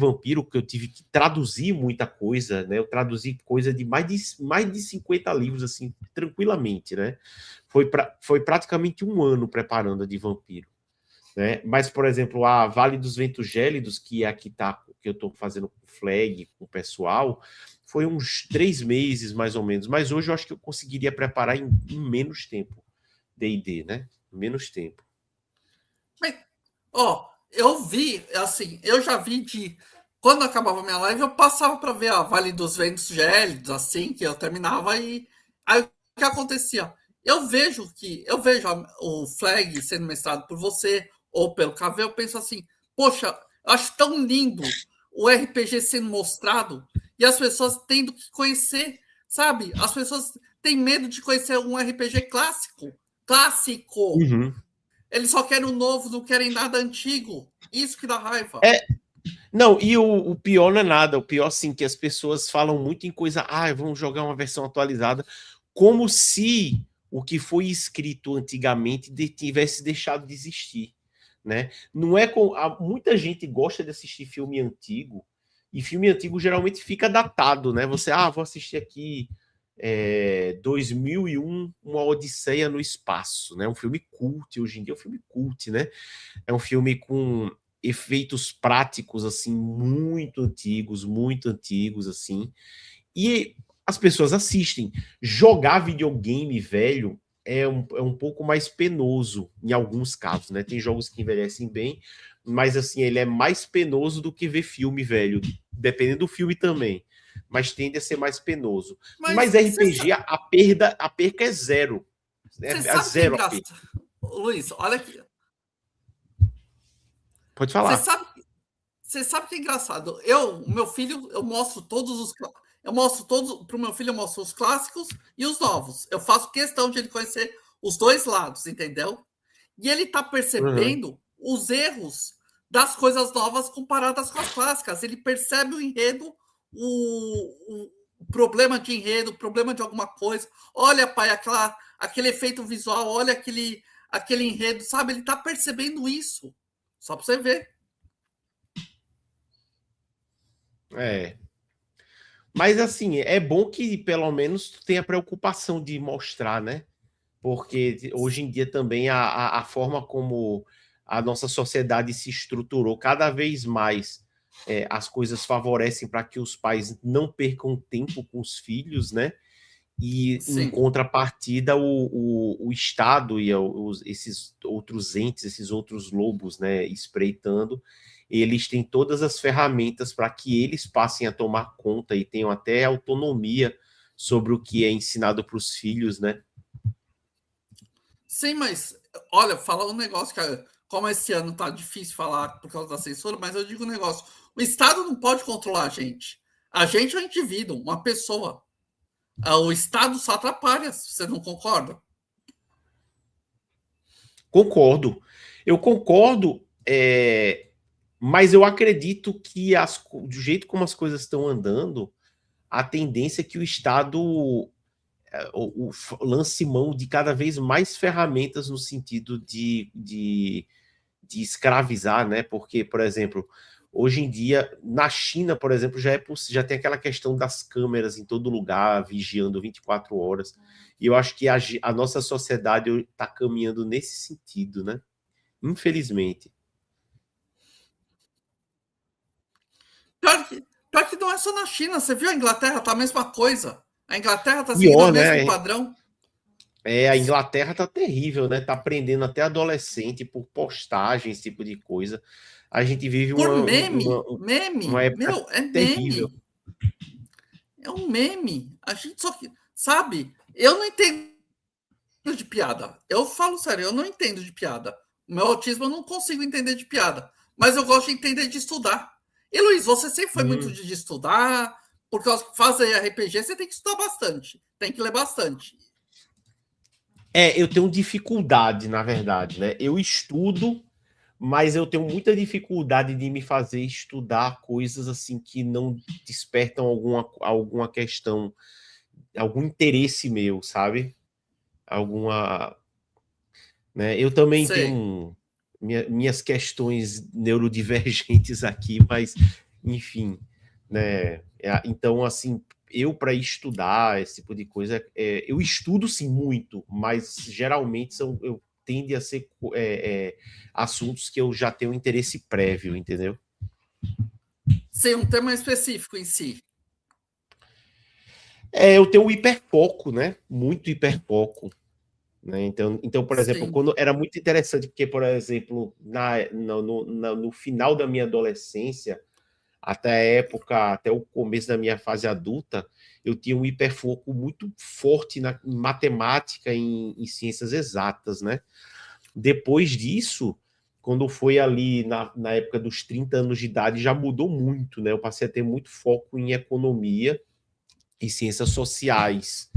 vampiro, que eu tive que traduzir muita coisa, né? Eu traduzi coisa de mais de 50 livros, assim, tranquilamente, né? Foi praticamente um ano preparando a de vampiro, né? Mas, por exemplo, a Vale dos Ventos Gélidos, que aqui tá, que eu estou fazendo com o Flag, com o pessoal, foi uns 3 meses, mais ou menos. Mas hoje eu acho que eu conseguiria preparar em menos tempo. D&D, né? Menos tempo. Mas, ó, eu vi, assim, eu já vi de. Quando acabava minha live, eu passava para ver a Vale dos Ventos Gélidos, assim, que eu terminava e. Aí o que acontecia? Eu vejo o Flag sendo mestrado por você ou pelo KV, eu penso assim, poxa, eu acho tão lindo o RPG sendo mostrado e as pessoas tendo que conhecer, sabe? As pessoas têm medo de conhecer um RPG clássico. Clássico! Uhum. Eles só querem o novo, não querem nada antigo. Isso que dá raiva. Não, e o pior não é nada. O pior, sim, que as pessoas falam muito em coisa. Vamos jogar uma versão atualizada. Como se o que foi escrito antigamente tivesse deixado de existir, né? Não é com. Muita gente gosta de assistir filme antigo. E filme antigo geralmente fica datado, né? Você, vou assistir aqui 2001, Uma Odisseia no Espaço, né? Um filme cult, hoje em dia é um filme cult, né? É um filme com efeitos práticos, assim, muito antigos, assim. E as pessoas assistem. Jogar videogame velho é um pouco mais penoso em alguns casos, né? Tem jogos que envelhecem bem, mas assim, ele é mais penoso do que ver filme velho, dependendo do filme também. Mas tende a ser mais penoso. Mas Mas RPG, a perca é zero. você É sabe que é zero a perca. engraçado. Luiz, olha aqui. Pode Você falar. sabe, você sabe que é engraçado. O meu filho, eu mostro todos os. Eu mostro todos. Para o meu filho, eu mostro os clássicos e os novos. Eu faço questão de ele conhecer os dois lados, entendeu? E ele está Uhum. percebendo os erros das coisas novas comparadas com as clássicas. Ele percebe o enredo, o problema de enredo, o problema de alguma coisa. Olha, pai, aquele efeito visual, olha aquele enredo, sabe? Ele está percebendo isso. Só para você ver. É. Mas assim, é bom que pelo menos tu tenha preocupação de mostrar, né? Porque hoje em dia também a forma como a nossa sociedade se estruturou cada vez mais, as coisas favorecem para que os pais não percam tempo com os filhos, né? E em Sim. contrapartida, o Estado e esses outros entes, esses outros lobos, né, espreitando, eles têm todas as ferramentas para que eles passem a tomar conta e tenham até autonomia sobre o que é ensinado para os filhos, né? Sim, mas olha, falar um negócio que como esse ano tá difícil falar por causa da censura, mas eu digo um negócio: o Estado não pode controlar a gente. A gente é um indivíduo, uma pessoa. O Estado só atrapalha, você não concorda? Concordo. Eu concordo, mas eu acredito que do jeito como as coisas estão andando, a tendência é que o Estado lance mão de cada vez mais ferramentas no sentido de escravizar, né? Porque, por exemplo, hoje em dia, na China, por exemplo, já tem aquela questão das câmeras em todo lugar, vigiando 24 horas. E eu acho que a nossa sociedade está caminhando nesse sentido, né? Infelizmente. Pior que não é só na China, você viu a Inglaterra, tá a mesma coisa. A Inglaterra tá seguindo o Pior, mesmo né? padrão. A Inglaterra tá terrível, né? Tá prendendo até adolescente por postagem, esse tipo de coisa. A gente vive Por uma meme, época meu, é terrível. meme. É um meme. A gente só que, sabe? Eu não entendo de piada. Eu falo sério, eu não entendo de piada. O meu autismo eu não consigo entender de piada. Mas eu gosto de entender de estudar. E Luiz, você sempre foi muito Hum. de estudar, por causa que fazer RPG, você tem que estudar bastante. Tem que ler bastante. Eu tenho dificuldade, na verdade, né? Eu estudo, mas eu tenho muita dificuldade de me fazer estudar coisas assim que não despertam alguma questão, algum interesse meu, sabe? Alguma, né? Eu também tenho Sei. minhas questões neurodivergentes aqui, mas enfim, né? Então, assim, eu para estudar esse tipo de coisa, eu estudo sim muito, mas geralmente eu tende a ser assuntos que eu já tenho interesse prévio, entendeu? Sim, um tema específico em si. Eu tenho um hiperfoco, né? Muito hiperfoco. Né? Então, por exemplo, Sim, quando era muito interessante, porque, por exemplo, no final da minha adolescência, até a época, até o começo da minha fase adulta, eu tinha um hiperfoco muito forte em matemática, em ciências exatas, né? Depois disso, quando foi ali na época dos 30 anos de idade, já mudou muito, né? Eu passei a ter muito foco em economia e ciências sociais,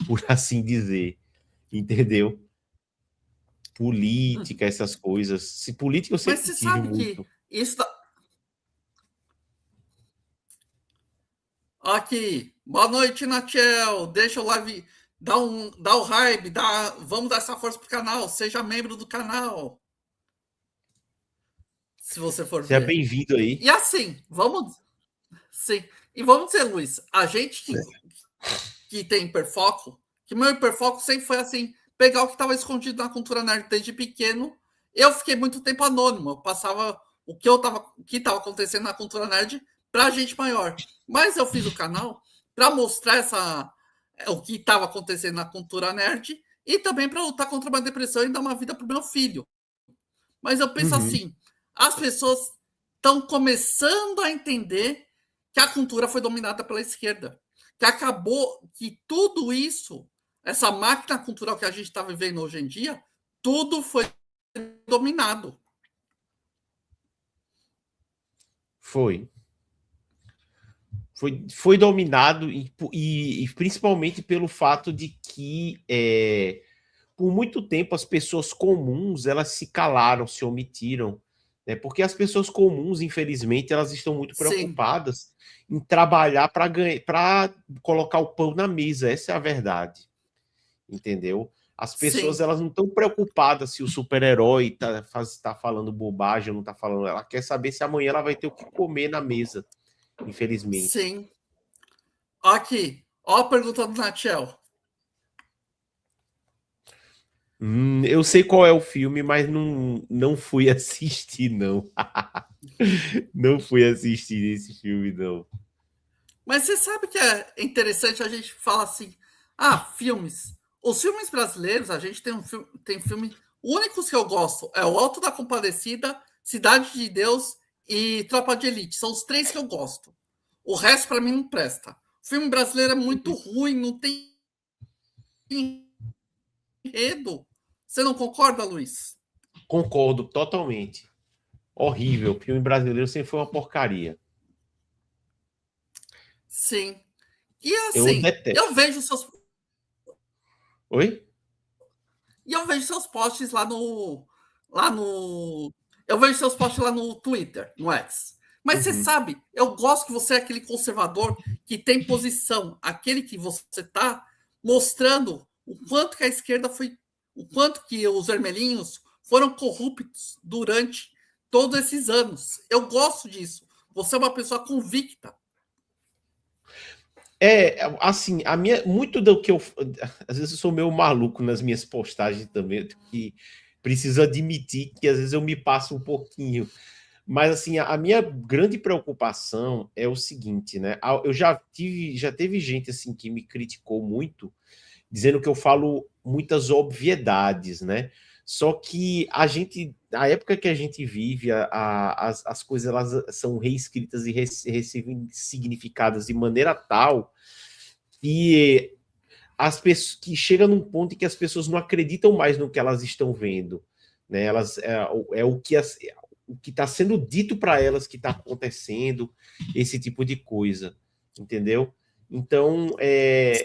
por assim dizer, entendeu? Política, essas coisas. Se política eu mas sempre você tive sabe que muito. isso. Aqui, boa noite, Natiel. Deixa o live, dá o hype, vamos dar essa força pro canal. Seja membro do canal, se você for Seja ver. bem-vindo aí. E assim, vamos, sim. E vamos dizer, Luiz, a gente que tem hiperfoco, que meu hiperfoco sempre foi assim, pegar o que estava escondido na cultura nerd desde pequeno. Eu fiquei muito tempo anônimo, eu passava o que estava acontecendo na cultura nerd para gente maior. Mas eu fiz o canal para mostrar o que estava acontecendo na cultura nerd e também para lutar contra uma depressão e dar uma vida para o meu filho. Mas eu penso Uhum. assim, as pessoas estão começando a entender que a cultura foi dominada pela esquerda, que acabou, que tudo isso, essa máquina cultural que a gente está vivendo hoje em dia, tudo foi dominado. Foi. Foi dominado e principalmente pelo fato de que por muito tempo as pessoas comuns elas se calaram, se omitiram, né? Porque as pessoas comuns, infelizmente, elas estão muito Sim, preocupadas em trabalhar para ganhar, para colocar o pão na mesa. Essa é a verdade, entendeu? As pessoas sim, elas não estão preocupadas se o super-herói tá falando bobagem ou não está falando. Ela quer saber se amanhã ela vai ter o que comer na mesa, infelizmente. sim. Aqui, ó a pergunta do Natiel. Eu sei qual é o filme, mas não fui assistir, não. Não fui assistir esse filme, não. Mas você sabe que é interessante a gente falar assim: ah, filmes. Os filmes brasileiros, a gente tem filme únicos que eu gosto. É o Alto da Compadecida, Cidade de Deus e Tropa de Elite. São os três que eu gosto. O resto, para mim, não presta. O filme brasileiro é muito ruim, não tem enredo. Você não concorda, Luiz? Concordo totalmente. Horrível. O filme brasileiro sempre foi uma porcaria. Sim. E Eu assim, detesto. Oi? eu vejo seus posts lá no, eu vejo seus posts lá no Twitter, no X. Mas você Uhum. sabe, eu gosto que você é aquele conservador que tem posição, aquele que você está mostrando o quanto que a esquerda foi, o quanto que os vermelhinhos foram corruptos durante todos esses anos. Eu gosto disso. Você é uma pessoa convicta. Assim, muito do que eu. Às vezes eu sou meio maluco nas minhas postagens também, que preciso admitir que às vezes eu me passo um pouquinho. Mas assim, a minha grande preocupação é o seguinte, né? Eu já teve gente assim que me criticou muito, dizendo que eu falo muitas obviedades, né? Só que a época que a gente vive, as coisas elas são reescritas e ressignificadas de maneira tal que as pessoas que chega num ponto em que as pessoas não acreditam mais no que elas estão vendo, né? Elas é o que está sendo dito para elas que está acontecendo, esse tipo de coisa, entendeu? Então,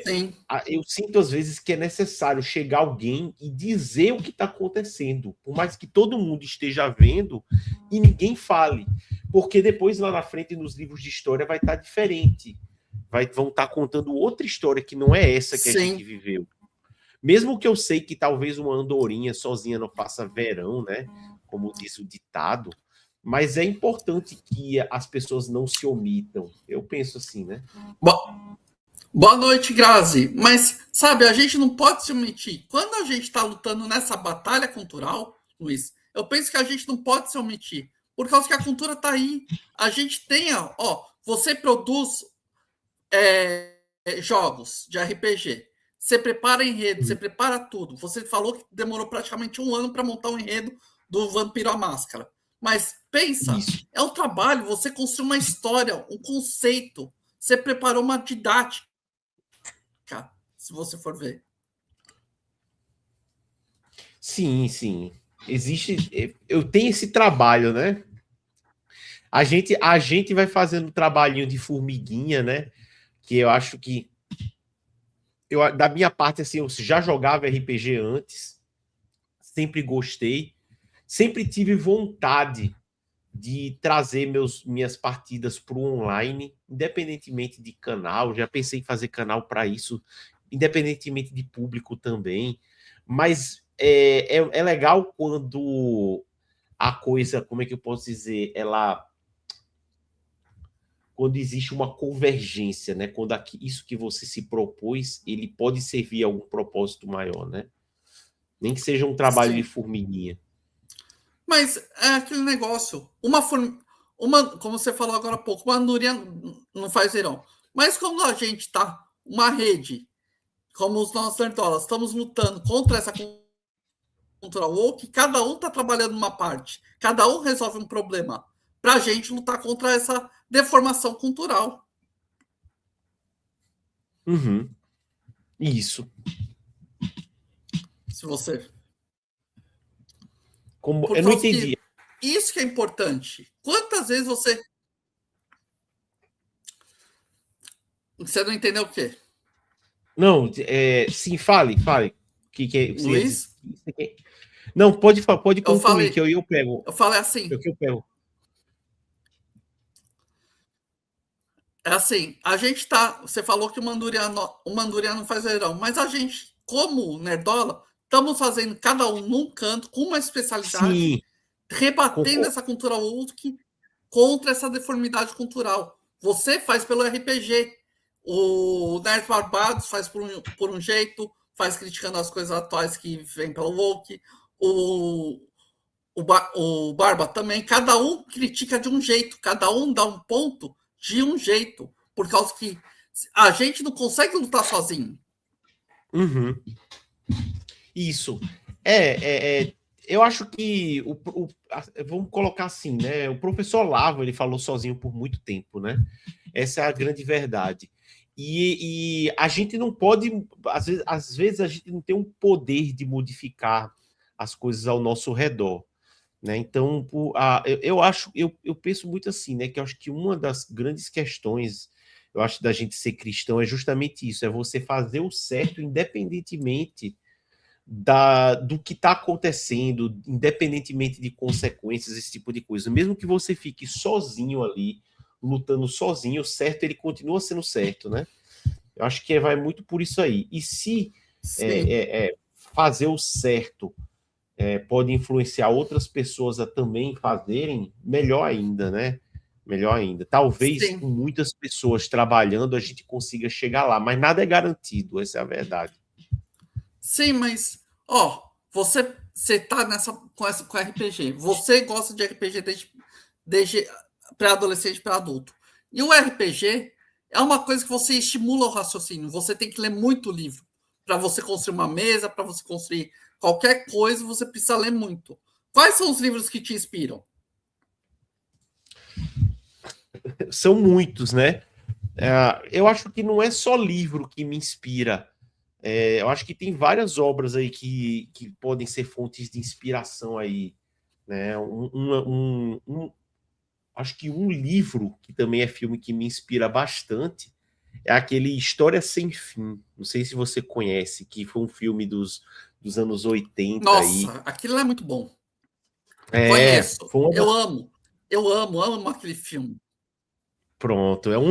Sim, eu sinto às vezes que é necessário chegar alguém e dizer o que está acontecendo, por mais que todo mundo esteja vendo e ninguém fale, porque depois lá na frente nos livros de história vai estar diferente, vão estar contando outra história que não é essa que a gente sim, viveu. Mesmo que eu sei que talvez uma andorinha sozinha não faça verão, né? Como diz o ditado, mas é importante que as pessoas não se omitam. Eu penso assim, né? Boa noite, Grazi. Mas, sabe, a gente não pode se omitir. Quando a gente está lutando nessa batalha cultural, Luiz, eu penso que a gente não pode se omitir. Por causa que a cultura está aí. A gente tem, ó, você produz jogos de RPG. Você prepara enredo, você prepara tudo. Você falou que demorou praticamente 1 ano para montar um enredo do Vampiro à Máscara. Mas pensa, Isso. é um trabalho, você construiu uma história, um conceito. Você preparou uma didática, se você for ver. Sim, sim. Existe. Eu tenho esse trabalho, né? A gente vai fazendo um trabalhinho de formiguinha, né? Que eu acho que da minha parte, assim, eu já jogava RPG antes, sempre gostei, sempre tive vontade de trazer minhas partidas para o online, independentemente de canal. Já pensei em fazer canal para isso, independentemente de público também. Mas é legal quando a coisa, como é que eu posso dizer, quando existe uma convergência, né? Quando isso que você se propôs, ele pode servir a algum propósito maior, né? Nem que seja um trabalho de Sim. formiguinha. Mas é aquele negócio. Como você falou agora há pouco, uma andorinha não faz verão. Mas quando a gente está uma rede, como os nossos nerdolas, estamos lutando contra essa cultura woke, cada um está trabalhando uma parte, cada um resolve um problema, para a gente lutar contra essa deformação cultural. Uhum. Isso. Se você. Eu não entendi. Isso que é importante. Quantas vezes você. Você não entendeu o quê? Não, sim, fale. Que Luiz? Não, pode concluir, falei, que eu pego. eu falei assim. Eu pego. É assim, a gente tá. Você falou que o Manduriano não faz verão, mas a gente, como Nerdola, estamos fazendo cada um num canto, com uma especialidade, Sim, rebatendo concordo. essa cultura woke contra essa deformidade cultural. Você faz pelo RPG. O Nerd Barbados faz por um jeito, faz criticando as coisas atuais que vêm pelo woke. O Barba também. Cada um critica de um jeito, cada um dá um ponto de um jeito. Por causa que a gente não consegue lutar sozinho. Uhum. Isso. Eu acho que vamos colocar assim, né? O professor Olavo, ele falou sozinho por muito tempo, né? Essa é a grande verdade. E a gente não pode, às vezes a gente não tem um poder de modificar as coisas ao nosso redor, né? Então, eu penso muito assim, né? Que eu acho que uma das grandes questões, eu acho, da gente ser cristão é justamente isso, é você fazer o certo independentemente do que está acontecendo, independentemente de consequências, esse tipo de coisa. Mesmo que você fique sozinho ali, lutando sozinho, o certo ele continua sendo certo, né? Eu acho que vai muito por isso aí. E se fazer o certo pode influenciar outras pessoas a também fazerem, melhor ainda, né? Melhor ainda. Talvez Sim. com muitas pessoas trabalhando a gente consiga chegar lá, mas nada é garantido, essa é a verdade. Sim, mas, você tá com RPG. Você gosta de RPG desde pré-adolescente para adulto. E o RPG é uma coisa que você estimula o raciocínio. Você tem que ler muito livro. Para você construir uma mesa, para você construir qualquer coisa, você precisa ler muito. Quais são os livros que te inspiram? São muitos, né? Eu acho que não é só livro que me inspira. Eu acho que tem várias obras aí que podem ser fontes de inspiração aí, né? Acho que um livro que também é filme que me inspira bastante é aquele História Sem Fim. Não sei se você conhece, que foi um filme dos anos 80 aí. Nossa, aquilo é muito bom. É, Conheço. foi uma... Eu amo. Eu amo aquele filme. Pronto, é um